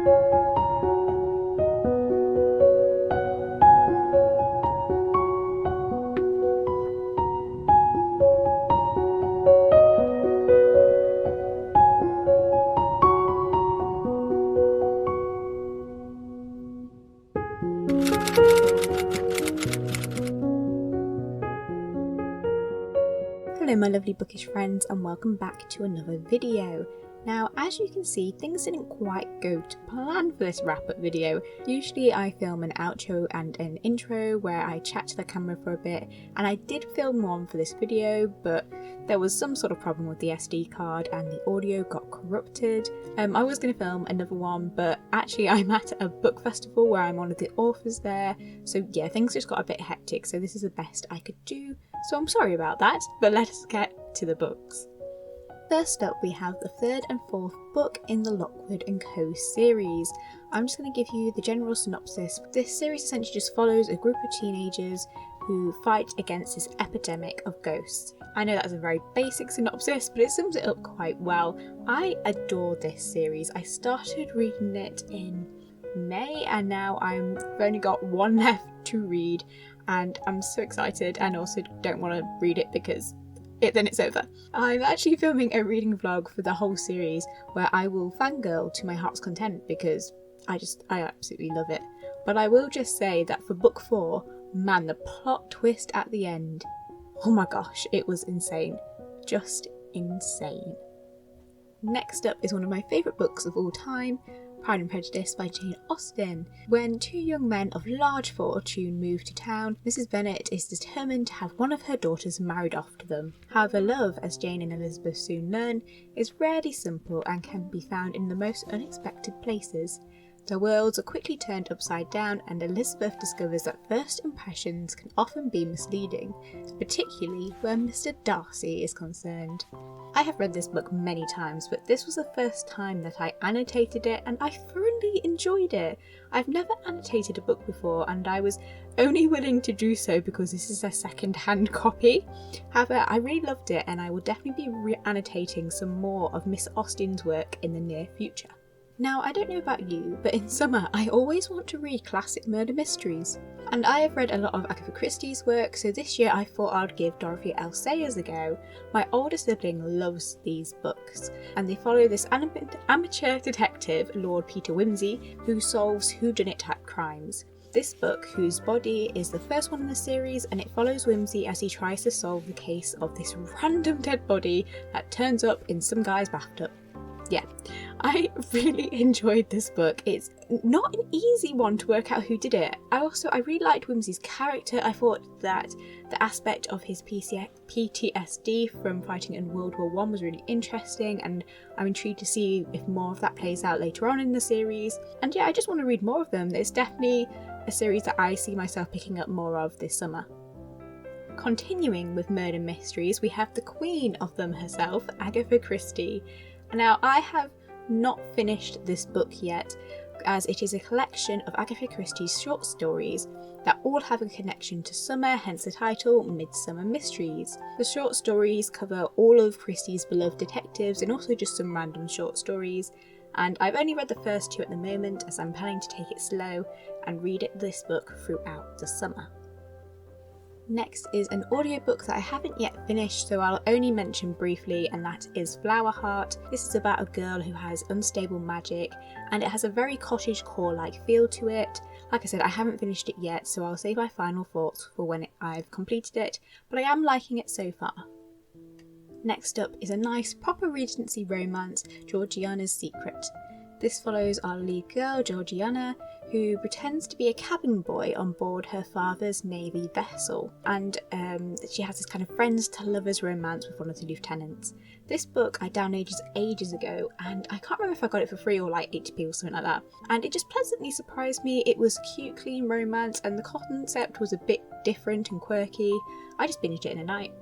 Hello my lovely bookish friends, and welcome back to another video. Now, as you can see, things didn't quite go to plan for this wrap-up video. Usually I film an outro and an intro where I chat to the camera for a bit, and I did film one for this video, but there was some sort of problem with the SD card and the audio got corrupted. I was going to film another one, but actually I'm at a book festival where I'm one of the authors there, so yeah, things just got a bit hectic, so this is the best I could do. So I'm sorry about that, but let us get to the books. First up, we have the third and fourth book in the Lockwood Co series. I'm just going to give you the general synopsis. This series essentially just follows a group of teenagers who fight against this epidemic of ghosts. I know that's a very basic synopsis, but it sums it up quite well. I adore this series. I started reading it in May, and now I've only got one left to read, and I'm so excited, and also don't want to read it because then it's over. I'm actually filming a reading vlog for the whole series where I will fangirl to my heart's content because I absolutely love it. But I will just say that for book 4, man, the plot twist at the end, oh my gosh, it was insane. Just insane. Next up is one of my favourite books of all time, Pride and Prejudice by Jane Austen. When two young men of large fortune move to town, Mrs. Bennet is determined to have one of her daughters married off to them. However, love, as Jane and Elizabeth soon learn, is rarely simple and can be found in the most unexpected places. Their worlds are quickly turned upside down, and Elizabeth discovers that first impressions can often be misleading, particularly where Mr. Darcy is concerned. I have read this book many times, but this was the first time that I annotated it, and I thoroughly enjoyed it. I've never annotated a book before, and I was only willing to do so because this is a second-hand copy. However, I really loved it, and I will definitely be re-annotating some more of Miss Austen's work in the near future. Now, I don't know about you, but in summer I always want to read classic murder mysteries. And I have read a lot of Agatha Christie's work, so this year I thought I'd give Dorothy L Say a go. My older sibling loves these books, and they follow this amateur detective, Lord Peter Wimsey, who solves whodunit type crimes. This book, Whose Body, is the first one in the series, and it follows Wimsey as he tries to solve the case of this random dead body that turns up in some guy's bathtub. Yeah, I really enjoyed this book. It's not an easy one to work out who did it. I really liked Wimsey's character. I thought that the aspect of his PTSD from fighting in World War I was really interesting, and I'm intrigued to see if more of that plays out later on in the series. And yeah, I just want to read more of them. It's definitely a series that I see myself picking up more of this summer. Continuing with murder mysteries, we have the queen of them herself, Agatha Christie. Now, I have not finished this book yet, as it is a collection of Agatha Christie's short stories that all have a connection to summer, hence the title, Midsummer Mysteries. The short stories cover all of Christie's beloved detectives and also just some random short stories, and I've only read the first 2 at the moment as I'm planning to take it slow and read this book throughout the summer. Next is an audiobook that I haven't yet finished, so I'll only mention briefly, and that is Flower Heart. This is about a girl who has unstable magic, and it has a very cottagecore-like feel to it. Like I said, I haven't finished it yet, so I'll save my final thoughts for when I've completed it, but I am liking it so far. Next up is a nice proper Regency romance, Georgianas Secret. This follows our lead girl, Georgiana, who pretends to be a cabin boy on board her father's navy vessel, and she has this kind of friends to lovers romance with one of the lieutenants. This book I downloaded ages ago, and I can't remember if I got it for free or like 80p or something like that, and it just pleasantly surprised me. It was cute, clean romance, and the concept was a bit different and quirky. I just binged it in a night.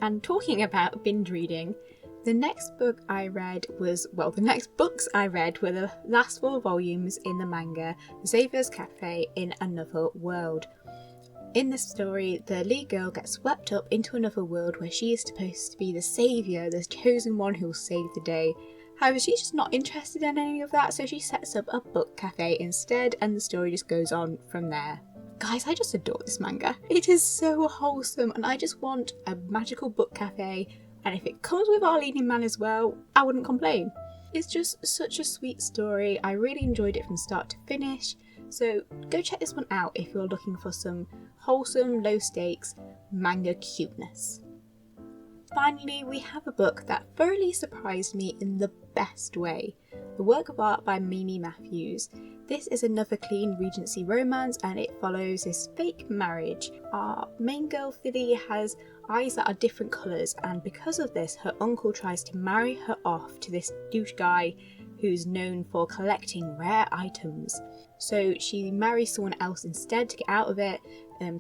And talking about binge reading, the next books I read were the last 4 volumes in the manga Xaviers Cafe in Another World. In this story, the lead girl gets swept up into another world where she is supposed to be the saviour, the chosen one who will save the day. However, she's just not interested in any of that, so she sets up a book cafe instead, and the story just goes on from there. Guys, I just adore this manga. It is so wholesome, and I just want a magical book cafe, and if it comes with our leading man as well, I wouldn't complain. It's just such a sweet story. I really enjoyed it from start to finish, so go check this one out if you're looking for some wholesome, low stakes manga cuteness. Finally, we have a book that thoroughly surprised me in the best way. The work of art by Mimi Matthews. This is another clean Regency romance, and it follows this fake marriage. Our main girl Philly has eyes that are different colours, and because of this her uncle tries to marry her off to this douche guy who's known for collecting rare items. So she marries someone else instead to get out of it,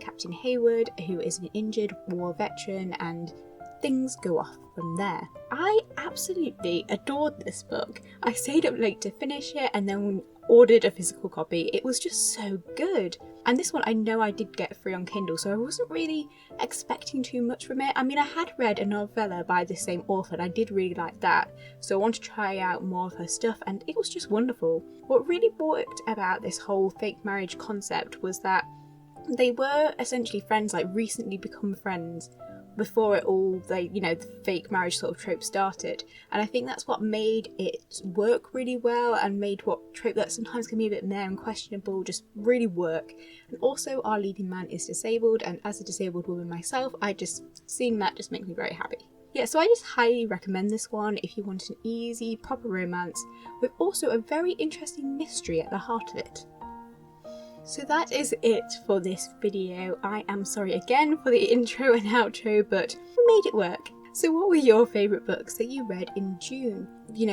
Captain Hayward, who is an injured war veteran, and things go off from there. I absolutely adored this book. I stayed up late to finish it and then ordered a physical copy. It was just so good. And this one I know I did get free on Kindle, so I wasn't really expecting too much from it. I mean, I had read a novella by the same author and I did really like that, so I wanted to try out more of her stuff, and it was just wonderful. What really worked about this whole fake marriage concept was that they were essentially friends, like recently become friends, before it all, the fake marriage sort of trope started. And I think that's what made it work really well, and made what trope that sometimes can be a bit meh and questionable just really work. And also our leading man is disabled, and as a disabled woman myself, seeing that just makes me very happy. Yeah, so I just highly recommend this one if you want an easy, proper romance with also a very interesting mystery at the heart of it. So that is it for this video. I am sorry again for the intro and outro, but we made it work. So what were your favourite books that you read in June?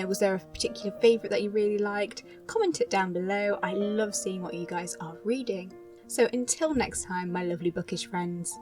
Was there a particular favourite that you really liked? Comment it down below. I love seeing what you guys are reading. So until next time, my lovely bookish friends.